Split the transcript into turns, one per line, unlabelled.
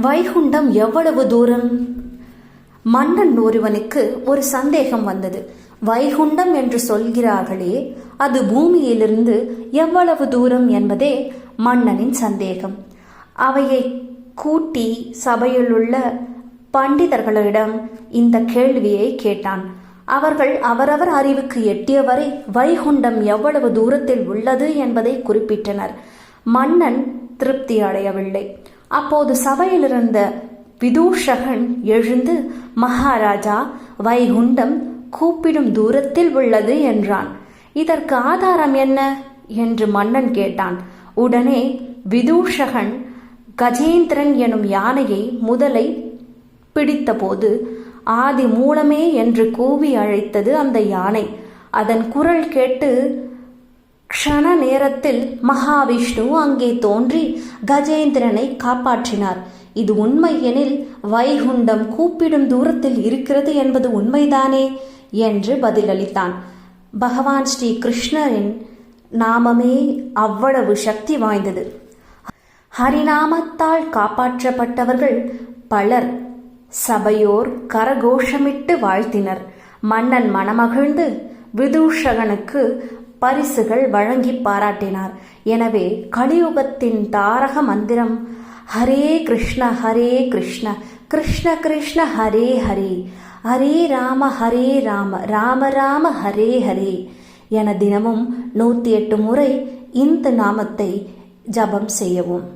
வைகுண்டம் எவ்வளவு தூரம்? மன்னன் ஒருவனுக்கு ஒரு சந்தேகம் வந்தது. வைகுண்டம் என்று சொல்கிறார்களே, அது பூமியிலிருந்து எவ்வளவு தூரம் என்பதே மன்னனின் சந்தேகம். அவையை கூட்டி சபையிலுள்ள பண்டிதர்களிடம் இந்த கேள்வியை கேட்டான். அவர்கள் அவரவர் அறிவுக்கு எட்டியவரை வைகுண்டம் எவ்வளவு தூரத்தில் உள்ளது என்பதை குறிப்பிட்டனர். மன்னன் திருப்தி அடையவில்லை. அப்போது சபையிலிருந்த விதூஷகன் எழுந்து, மகாராஜா, வைகுண்டம் கூப்பிடும் தூரத்தில் உள்ளது என்றான். இதற்கு ஆதாரம் என்ன என்று மன்னன் கேட்டான். உடனே விதூஷகன் கஜேந்திரன் எனும் யானையை முதலை பிடித்தபோது ஆதி மூலமே என்று கூவி அழைத்தது அந்த யானை. அதன் குரல் கேட்டு க்ஷண நேரத்தில் மகாவிஷ்ணு அங்கே தோன்றி கஜேந்திரனை காப்பாற்றினார். இது உண்மை எனில் வைகுண்டம் கூப்பிடும் தூரத்தில் இருக்கிறது என்பது உண்மைதானே என்று பதிலளித்தான். பகவான் ஸ்ரீ கிருஷ்ணரின் நாமமே அவ்வளவு சக்தி வாய்ந்தது. ஹரிநாமத்தால் காப்பாற்றப்பட்டவர்கள் பலர். சபையோர் கரகோஷமிட்டு வாழ்த்தினர். மன்னன் மனமகிழ்ந்து விதூஷகனுக்கு பரிசுகள் வழங்கி பாராட்டினார். எனவே கலியுகத்தின் தாரக மந்திரம் ஹரே கிருஷ்ண கிருஷ்ண கிருஷ்ண ஹரே ஹரே, ஹரே ராம ராம ராம ஹரே ஹரே என தினமும் 108 முறை இந்த நாமத்தை ஜபம் செய்யவும்.